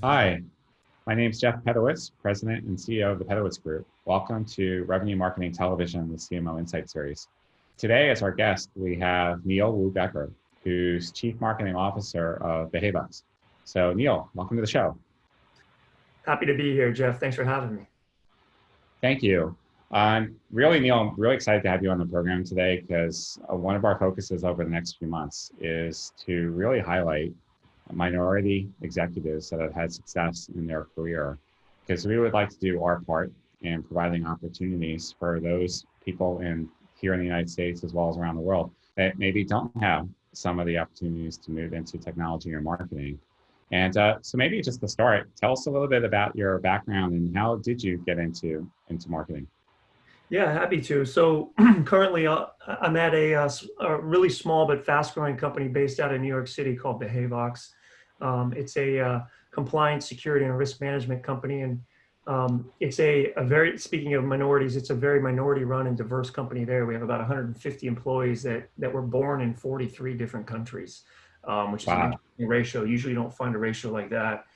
Hi, my name is Jeff Pedowitz, President and CEO of the Pedowitz Group. Welcome to Revenue Marketing Television, the CMO Insight Series. Today, as our guest, we have Neil Wu Becker, who's Chief Marketing Officer of BeHavox. So Neil, welcome to the show. Happy to be here, Jeff. Thanks for having me. Thank you. Neil, I'm really excited to have you on the program today because one of our focuses over the next few months is to really highlight minority executives that have had success in their career, because we would like to do our part in providing opportunities for those people here in the United States as well as around the world that maybe don't have some of the opportunities to move into technology or marketing. And so maybe just to start, tell us a little bit about your background and how did you get into marketing? Yeah, happy to. So currently I'm at a really small but fast-growing company based out of New York City called BeHavox. It's a compliance, security, and risk management company, and it's speaking of minorities, it's a very minority-run and diverse company there. We have about 150 employees that were born in 43 different countries, which is an interesting ratio. Usually you don't find a ratio like that.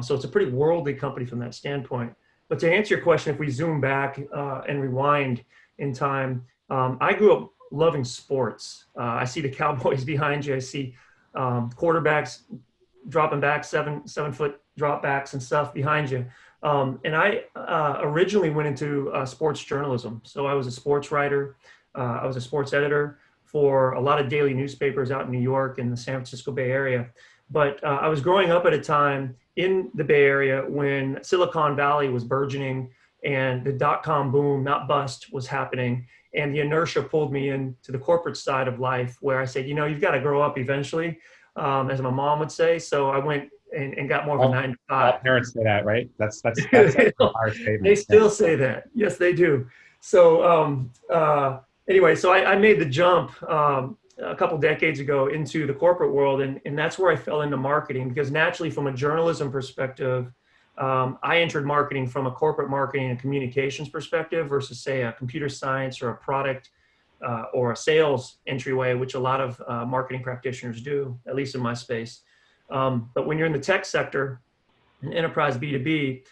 So it's a pretty worldly company from that standpoint. But to answer your question, if we zoom back and rewind in time, I grew up loving sports. I see the Cowboys behind you. I see quarterbacks dropping back, seven foot drop backs and stuff behind you. And I originally went into sports journalism. So I was a sports writer. I was a sports editor for a lot of daily newspapers out in New York and the San Francisco Bay Area. But I was growing up at a time in the Bay Area when Silicon Valley was burgeoning and the dot-com boom, not bust, was happening. And the inertia pulled me into the corporate side of life where I said, you've got to grow up eventually, as my mom would say. So I went and got more of a 9 to 5. All parents say that, right? That's a hard statement. They still say that. Yes, they do. So anyway, so I made the jump a couple decades ago into the corporate world, and that's where I fell into marketing, because naturally from a journalism perspective, I entered marketing from a corporate marketing and communications perspective versus, say, a computer science or a product or a sales entryway, which a lot of marketing practitioners do, at least in my space. But when you're in the tech sector, in enterprise B2B,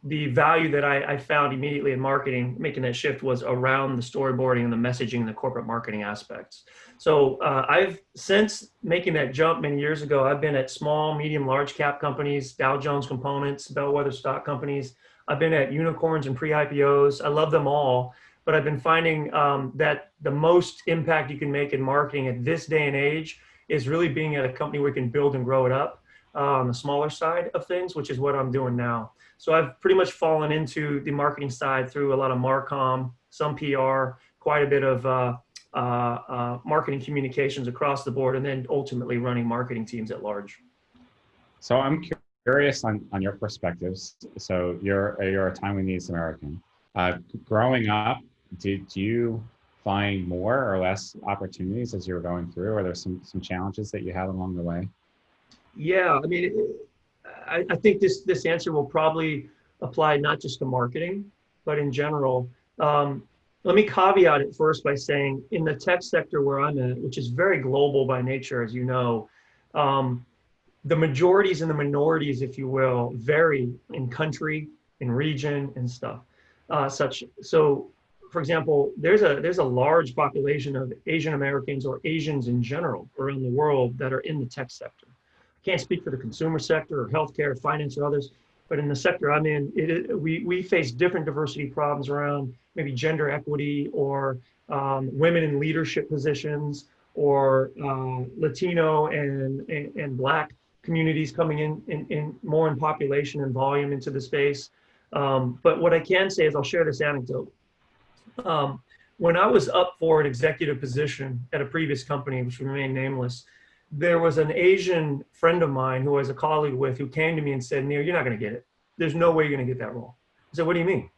the value that I found immediately in marketing, making that shift, was around the storyboarding and the messaging and the corporate marketing aspects. So I've, since making that jump many years ago, I've been at small, medium, large cap companies, Dow Jones components, bellwether stock companies. I've been at unicorns and pre-IPOs. I love them all, but I've been finding that the most impact you can make in marketing at this day and age is really being at a company where you can build and grow it up on the smaller side of things, which is what I'm doing now. So I've pretty much fallen into the marketing side through a lot of Marcom, some PR, quite a bit of marketing communications across the board, and then ultimately running marketing teams at large. So I'm curious on your perspectives. So you're a Taiwanese American. Growing up, did you find more or less opportunities as you were going through? Or are there some challenges that you had along the way? Yeah, I mean, I think this answer will probably apply not just to marketing, but in general. Let me caveat it first by saying, in the tech sector where I'm in, which is very global by nature, as you know, the majorities and the minorities, if you will, vary in country, in region, and stuff. So, for example, there's a large population of Asian Americans or Asians in general around the world that are in the tech sector. Can't speak for the consumer sector or healthcare, finance, or others, but in the sector I'm in, we face different diversity problems around maybe gender equity or women in leadership positions, or Latino and Black communities coming in more in population and volume into the space. But what I can say is, I'll share this anecdote. When I was up for an executive position at a previous company, which remained nameless, there was an Asian friend of mine who I was a colleague with who came to me and said, "Neil, you're not going to get it. There's no way you're going to get that role." I said, "What do you mean?"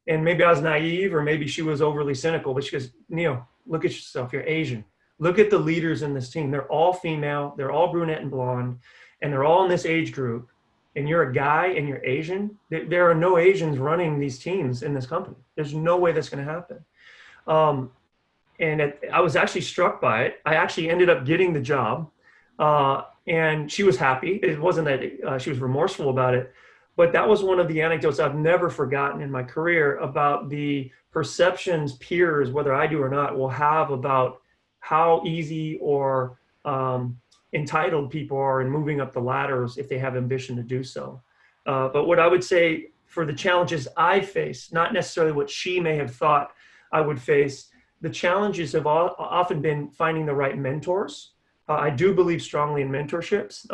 And maybe I was naive, or maybe she was overly cynical, but she goes, "Neil, look at yourself. You're Asian. Look at the leaders in this team. They're all female. They're all brunette and blonde, and they're all in this age group. And you're a guy and you're Asian. There are no Asians running these teams in this company. There's no way that's going to happen." I was actually struck by it. I actually ended up getting the job. And she was happy. It wasn't that she was remorseful about it, but that was one of the anecdotes I've never forgotten in my career about the perceptions peers, whether I do or not, will have about how easy or entitled people are in moving up the ladders if they have ambition to do so. But what I would say for the challenges I face, not necessarily what she may have thought I would face, the challenges have often been finding the right mentors. I do believe strongly in mentorships.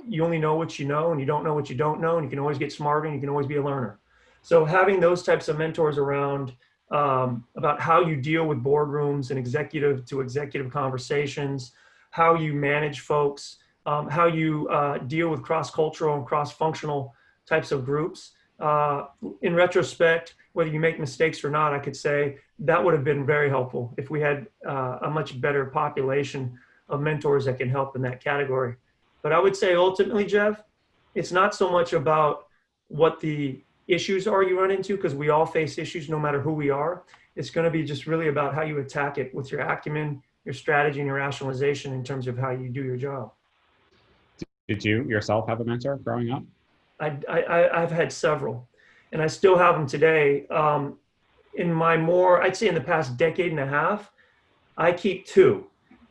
You only know what you know, and you don't know what you don't know, and you can always get smarter, and you can always be a learner. So having those types of mentors around about how you deal with boardrooms and executive to executive conversations, how you manage folks, how you deal with cross-cultural and cross-functional types of groups. In retrospect, whether you make mistakes or not, I could say that would have been very helpful if we had a much better population of mentors that can help in that category. But I would say ultimately, Jeff, it's not so much about what the issues are you run into, because we all face issues no matter who we are. It's going to be just really about how you attack it with your acumen, your strategy, and your rationalization in terms of how you do your job. Did you yourself have a mentor growing up? I've had several, and I still have them today. In my more, I'd say in the past decade and a half, I keep two.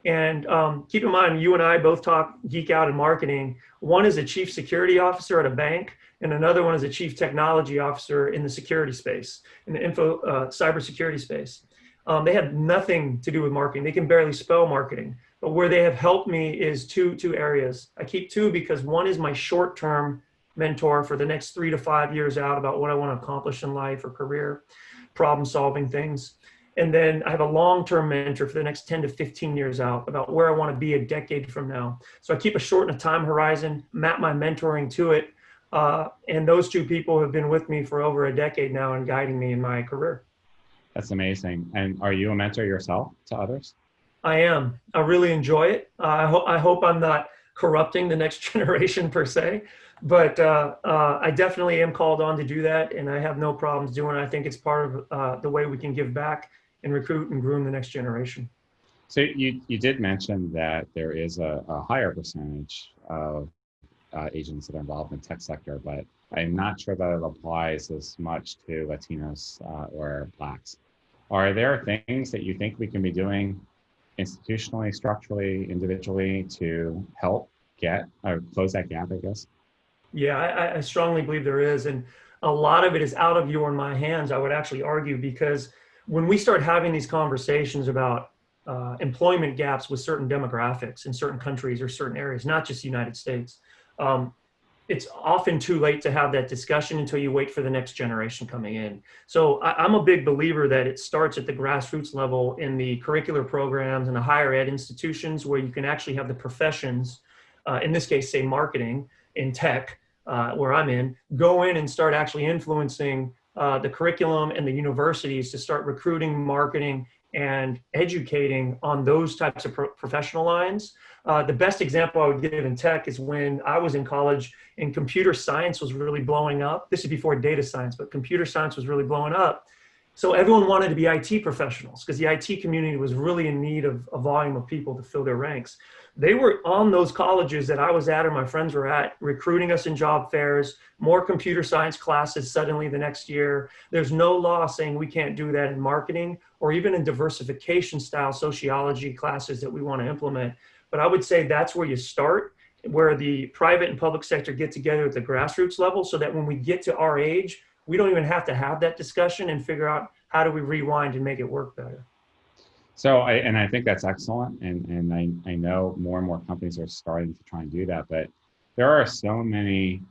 And keep in mind, you and I both geek out in marketing. One is a chief security officer at a bank, and another one is a chief technology officer in the security space, in the cybersecurity space. They have nothing to do with marketing. They can barely spell marketing. But where they have helped me is two areas. I keep two because one is my short-term mentor for the next 3 to 5 years out about what I want to accomplish in life or career, problem-solving things. And then I have a long-term mentor for the next 10 to 15 years out about where I want to be a decade from now. So I keep a short and a time horizon, map my mentoring to it. And those two people have been with me for over a decade now and guiding me in my career. That's amazing. And are you a mentor yourself to others? I am. I really enjoy it. I hope I'm not corrupting the next generation per se, but I definitely am called on to do that, and I have no problems doing it. I think it's part of the way we can give back and recruit and groom the next generation. So you did mention that there is a higher percentage of Asians that are involved in the tech sector, but I'm not sure that it applies as much to Latinos or Blacks. Are there things that you think we can be doing institutionally, structurally, individually to help get or close that gap, I guess? Yeah, I strongly believe there is. And a lot of it is out of your and my hands, I would actually argue, because when we start having these conversations about employment gaps with certain demographics in certain countries or certain areas, not just the United States, it's often too late to have that discussion until you wait for the next generation coming in. So I'm a big believer that it starts at the grassroots level in the curricular programs and the higher ed institutions where you can actually have the professions, in this case, say marketing in tech, where I'm in, go in and start actually influencing the curriculum and the universities to start recruiting, marketing, and educating on those types of professional lines. The best example I would give in tech is when I was in college and computer science was really blowing up. This is before data science, but computer science was really blowing up. So everyone wanted to be IT professionals because the IT community was really in need of a volume of people to fill their ranks. They were on those colleges that I was at or my friends were at, recruiting us in job fairs, more computer science classes suddenly the next year. There's no law saying we can't do that in marketing or even in diversification style sociology classes that we want to implement. But I would say that's where you start, where the private and public sector get together at the grassroots level so that when we get to our age, we don't even have to have that discussion and figure out how do we rewind and make it work better. So I think that's excellent. And I know more and more companies are starting to try and do that, but there are so many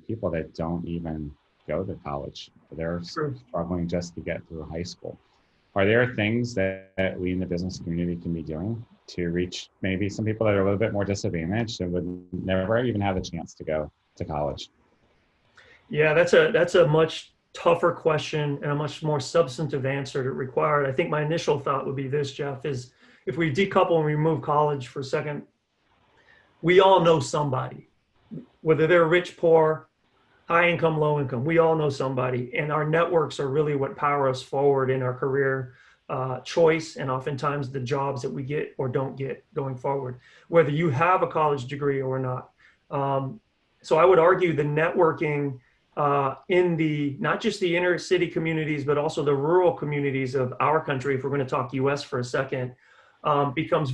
people that don't even go to college. They're struggling just to get through high school. Are there things that we in the business community can be doing to reach maybe some people that are a little bit more disadvantaged and would never even have a chance to go to college? Yeah, that's a much tougher question and a much more substantive answer to required. I think my initial thought would be this, Jeff, is if we decouple and remove college for a second, we all know somebody, whether they're rich, poor, high income, low income, we all know somebody. And our networks are really what power us forward in our career choice and oftentimes the jobs that we get or don't get going forward, whether you have a college degree or not. So I would argue the networking in the not just the inner city communities, but also the rural communities of our country, if we're going to talk US for a second, becomes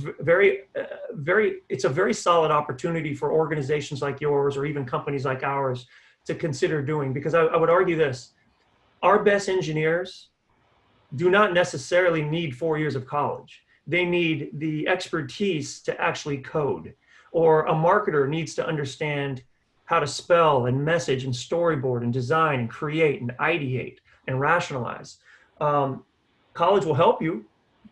it's a very solid opportunity for organizations like yours or even companies like ours to consider doing. Because I would argue this, our best engineers do not necessarily need 4 years of college. They need the expertise to actually code, or a marketer needs to understand how to spell and message and storyboard and design and create and ideate and rationalize. College will help you.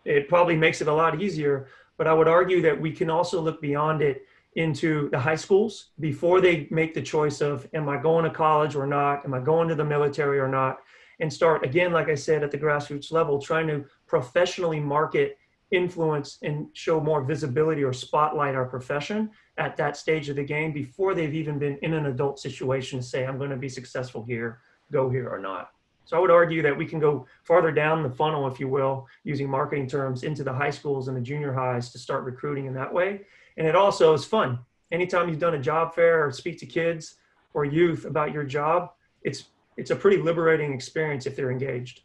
It probably makes it a lot easier, but I would argue that we can also look beyond it into the high schools before they make the choice of, am I going to college or not? Am I going to the military or not? And start, again, like I said, at the grassroots level, trying to professionally market, influence, and show more visibility or spotlight our profession at that stage of the game before they've even been in an adult situation to say, I'm going to be successful here, go here or not. So I would argue that we can go farther down the funnel, if you will, using marketing terms, into the high schools and the junior highs to start recruiting in that way. And it also is fun. Anytime you've done a job fair or speak to kids or youth about your job, it's a pretty liberating experience if they're engaged.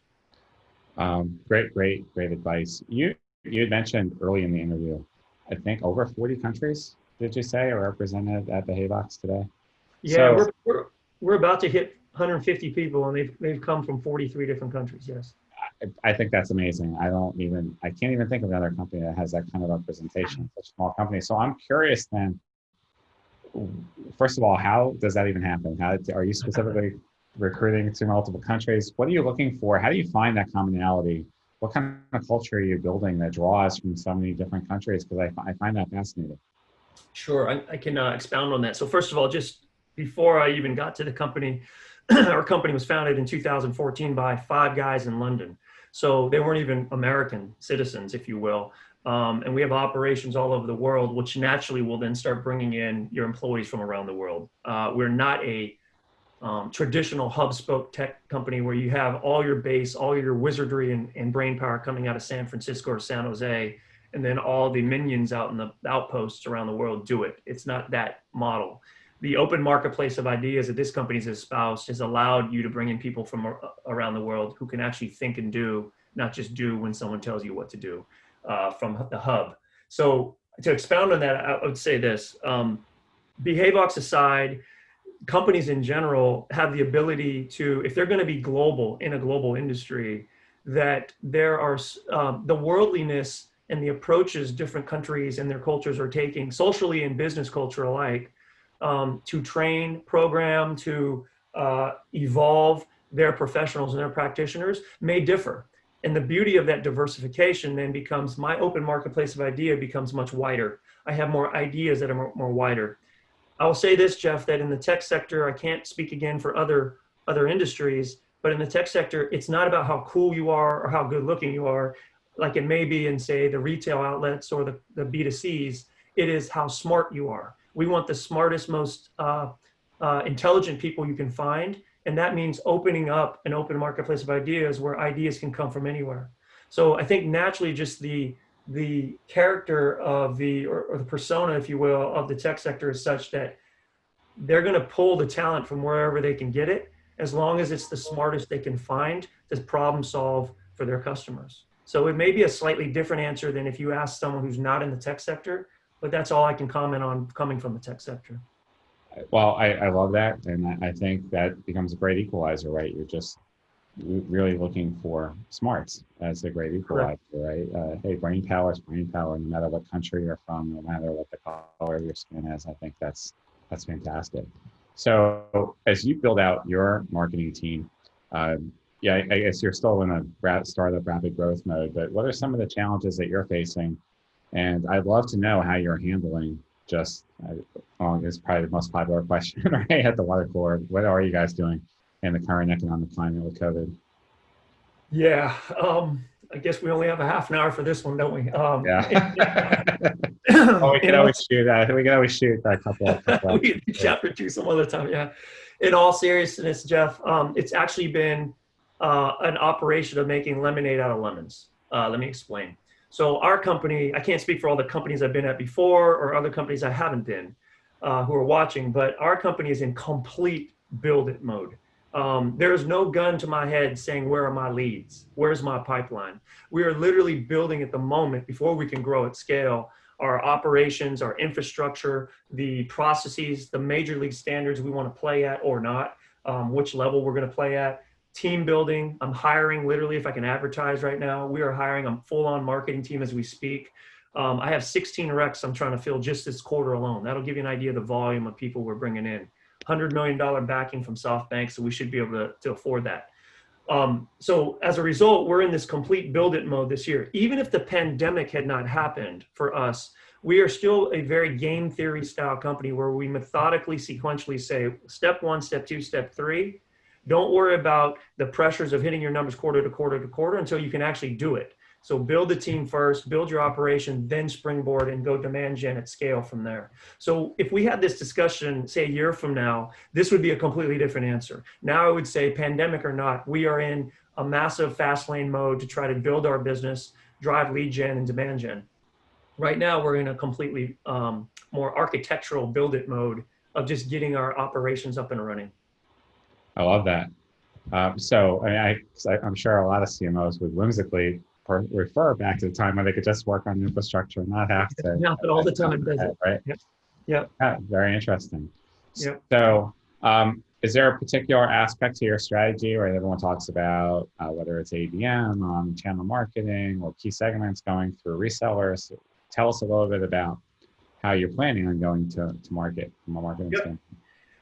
Great advice. You had mentioned early in the interview, I think over 40 countries, did you say, are represented at BeHavox today? Yeah, so, we're about to hit 150 people, and they've come from 43 different countries. Yes. I think that's amazing. I can't even think of another company that has that kind of representation, such a small company. So I'm curious then, first of all, how does that even happen? How are you specifically recruiting to multiple countries? What are you looking for? How do you find that commonality? What kind of culture are you building that draws from so many different countries? Because I find that fascinating. Sure, I can expound on that. So first of all, just before I even got to the company, our company was founded in 2014 by 5 guys in London. So they weren't even American citizens, if you will. And we have operations all over the world, which naturally will then start bringing in your employees from around the world. We're not a traditional hub spoke tech company where you have all your base, all your wizardry and brain power coming out of San Francisco or San Jose, and then all the minions out in the outposts around the world do it. It's not that model. The open marketplace of ideas that this company's espoused has allowed you to bring in people from around the world who can actually think and do, not just do when someone tells you what to do, from the hub. So to expound on that, I would say this, BeHavox aside, companies in general have the ability to, if they're going to be global in a global industry, that there are the worldliness and the approaches different countries and their cultures are taking socially and business culture alike, to train, program, to evolve their professionals and their practitioners may differ. And the beauty of that diversification then becomes, my open marketplace of idea becomes much wider. I have more ideas that are more wider. I will say this, Jeff, that in the tech sector, I can't speak again for other industries, but in the tech sector, it's not about how cool you are or how good looking you are, like it may be in, say, the retail outlets or the B2Cs. It is how smart you are. We want the smartest, most intelligent people you can find. And that means opening up an open marketplace of ideas where ideas can come from anywhere. So I think naturally just the character of or the persona, if you will, of the tech sector is such that they're going to pull the talent from wherever they can get it, as long as it's the smartest they can find to problem solve for their customers. So it may be a slightly different answer than if you ask someone who's not in the tech sector, but that's all I can comment on coming from the tech sector. Well, I love that. And I think that becomes a great equalizer, right? You're just really looking for smarts as a great equalizer, right? Hey, brain power is brain power, no matter what country you're from, no matter what the color of your skin is. I think that's fantastic. So as you build out your marketing team, I guess you're still in a startup rapid growth mode, but what are some of the challenges that you're facing? And I'd love to know how you're handling it's probably the most popular question, right? At the water cooler, what are you guys doing in the current economic climate with COVID? Yeah, I guess we only have a half an hour for this one, don't we? Yeah. Oh, we can always shoot that. We can always shoot that couple. We can do chapter 2 some other time. Yeah. In all seriousness, Jeff, it's actually been an operation of making lemonade out of lemons. Let me explain. So our company, I can't speak for all the companies I've been at before or other companies I haven't been who are watching, but our company is in complete build it mode. There is no gun to my head saying, where are my leads? Where's my pipeline? We are literally building at the moment before we can grow at scale our operations, our infrastructure, the processes, the major league standards we want to play at or not, which level we're going to play at. Team building. I'm hiring literally, if I can advertise right now, we are hiring a full-on marketing team as we speak. I have 16 recs I'm trying to fill just this quarter alone. That'll give you an idea of the volume of people we're bringing in. $100 million backing from SoftBank, so we should be able to afford that. So as a result, we're in this complete build it mode this year. Even if the pandemic had not happened for us, we are still a very game theory style company where we methodically, sequentially say, step one, step two, step three. Don't worry about the pressures of hitting your numbers quarter to quarter to quarter until you can actually do it. So build the team first, build your operation, then springboard and go demand gen at scale from there. So if we had this discussion, say a year from now, this would be a completely different answer. Now I would say, pandemic or not, we are in a massive fast lane mode to try to build our business, drive lead gen and demand gen. Right now we're in a completely more architectural build it mode of just getting our operations up and running. I love that. So I mean, I'm sure a lot of CMOs would whimsically refer back to the time when they could just work on infrastructure and not have to. Yeah, but all the time, does it? Right? Yep. Yep. Yeah, very interesting. Yep. So is there a particular aspect to your strategy where everyone talks about whether it's ABM, channel marketing, or key segments going through resellers? Tell us a little bit about how you're planning on going to market from a marketing standpoint.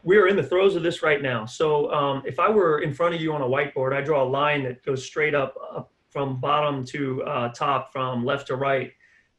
We are in the throes of this right now. So if I were in front of you on a whiteboard, I draw a line that goes straight up from bottom to top, from left to right,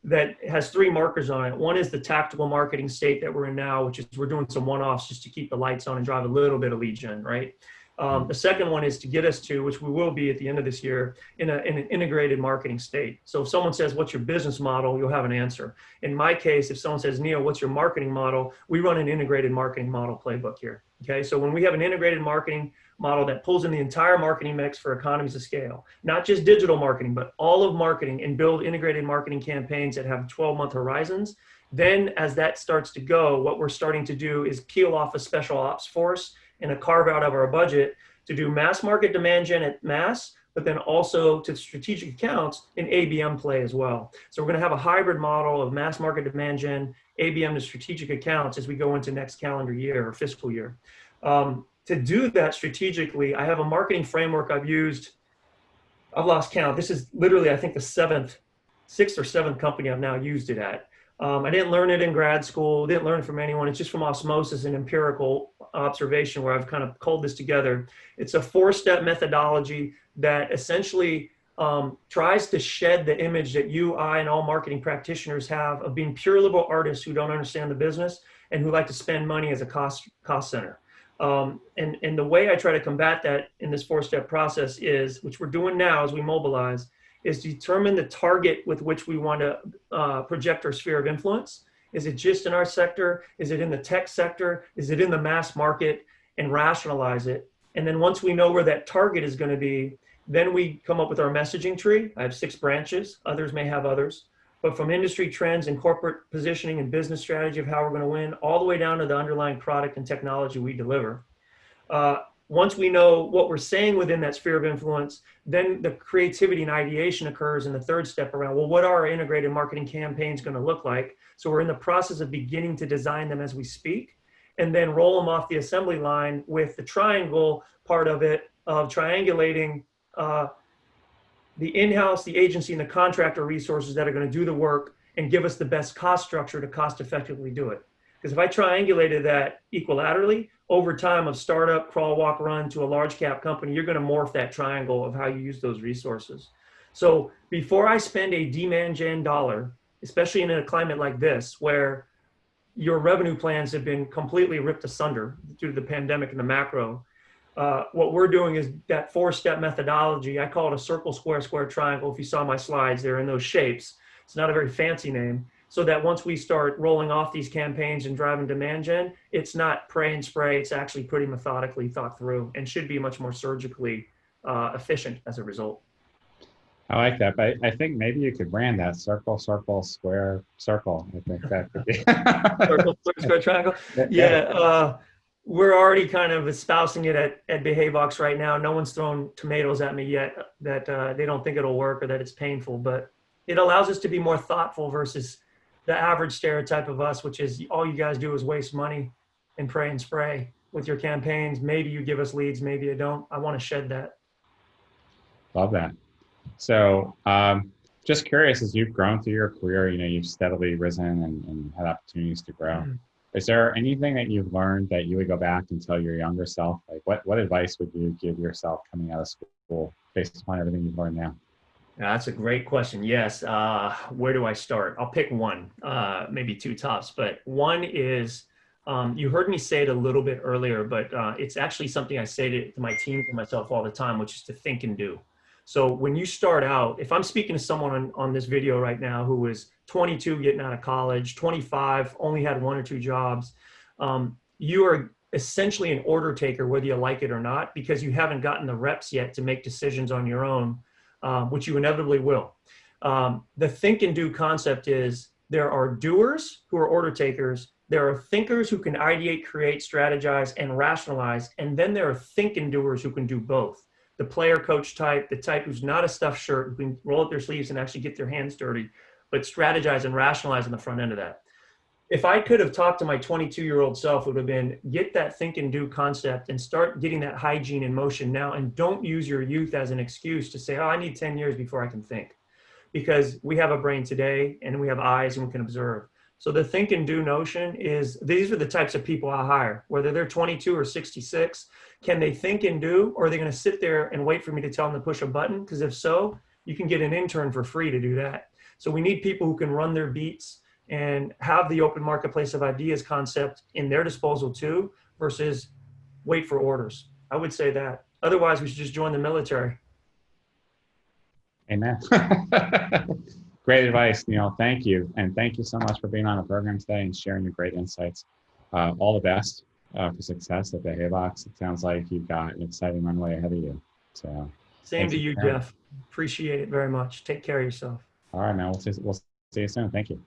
that has three markers on it. One is the tactical marketing state that we're in now, which is we're doing some one-offs just to keep the lights on and drive a little bit of lead gen, right? The second one is to get us to, which we will be at the end of this year, in an integrated marketing state. So if someone says, what's your business model? You'll have an answer. In my case, if someone says, Neil, what's your marketing model? We run an integrated marketing model playbook here. Okay, so when we have an integrated marketing model that pulls in the entire marketing mix for economies of scale, not just digital marketing, but all of marketing, and build integrated marketing campaigns that have 12-month horizons, then as that starts to go, what we're starting to do is peel off a special ops force and a carve out of our budget to do mass market demand gen at mass, but then also to strategic accounts in ABM play as well. So we're going to have a hybrid model of mass market demand gen, ABM to strategic accounts as we go into next calendar year or fiscal year. To do that strategically, I have a marketing framework I've used. I've lost count. This is literally, I think, the sixth or seventh company I've now used it at. I didn't learn it in grad school, didn't learn it from anyone. It's just from osmosis and empirical observation where I've kind of culled this together. It's a 4-step methodology that essentially tries to shed the image that you, I, and all marketing practitioners have of being pure liberal artists who don't understand the business and who like to spend money as a cost center. And the way I try to combat that in this 4-step process is, which we're doing now as we mobilize, is determine the target with which we want to project our sphere of influence. Is it just in our sector? Is it in the tech sector? Is it in the mass market? And rationalize it. And then once we know where that target is going to be, then we come up with our messaging tree. I have 6 branches. Others may have others. But from industry trends and corporate positioning and business strategy of how we're going to win, all the way down to the underlying product and technology we deliver. Once we know what we're saying within that sphere of influence, then the creativity and ideation occurs in the 3rd step around, well, what are our integrated marketing campaigns going to look like? So we're in the process of beginning to design them as we speak, and then roll them off the assembly line with the triangle part of it, of triangulating the in-house, the agency, and the contractor resources that are going to do the work and give us the best cost structure to cost effectively do it. Because if I triangulated that equilaterally, over time of startup, crawl, walk, run to a large cap company, you're going to morph that triangle of how you use those resources. So before I spend a demand gen dollar, especially in a climate like this, where your revenue plans have been completely ripped asunder due to the pandemic and the macro, what we're doing is that 4-step methodology. I call it a circle, square, square, triangle. If you saw my slides, they're in those shapes. It's not a very fancy name. So that once we start rolling off these campaigns and driving demand gen, it's not pray and spray. It's actually pretty methodically thought through and should be much more surgically efficient as a result. I like that, but I think maybe you could brand that circle, circle, square, circle. I think that could be. Circle, square, triangle. Yeah. Yeah, we're already kind of espousing it at BeHavox right now. No one's thrown tomatoes at me yet that they don't think it'll work or that it's painful, but it allows us to be more thoughtful versus the average stereotype of us, which is all you guys do is waste money and pray and spray with your campaigns. Maybe you give us leads, maybe you don't. I want to shed that. Love that. So, just curious, as you've grown through your career, you've steadily risen and had opportunities to grow. Is there anything that you've learned that you would go back and tell your younger self? Like, what advice would you give yourself coming out of school based upon everything you've learned now? That's a great question. Yes. Where do I start? I'll pick one, maybe two tops, but one is, you heard me say it a little bit earlier, but it's actually something I say to my team and myself all the time, which is to think and do. So when you start out, if I'm speaking to someone on this video right now who is 22 getting out of college, 25, only had one or two jobs, you are essentially an order taker, whether you like it or not, because you haven't gotten the reps yet to make decisions on your own, which you inevitably will. The think and do concept is there are doers who are order takers, there are thinkers who can ideate, create, strategize, and rationalize, and then there are think and doers who can do both. The player coach type, the type who's not a stuffed shirt, who can roll up their sleeves and actually get their hands dirty, but strategize and rationalize on the front end of that. If I could have talked to my 22-year-old self, it would have been get that think and do concept and start getting that hygiene in motion now, and don't use your youth as an excuse to say, oh, I need 10 years before I can think. Because we have a brain today and we have eyes and we can observe. So the think and do notion is, these are the types of people I hire, whether they're 22 or 66. Can they think and do, or are they going to sit there and wait for me to tell them to push a button? Because if so, you can get an intern for free to do that. So we need people who can run their beats and have the open marketplace of ideas concept in their disposal too, versus wait for orders. I would say that. Otherwise, we should just join the military. Amen. Great advice, Neil. Thank you. And thank you so much for being on the program today and sharing your great insights. All the best for success at BeHavox. It sounds like you've got an exciting runway ahead of you. So same to you, Jeff. Appreciate it very much. Take care of yourself. All right, man. We'll see you soon. Thank you.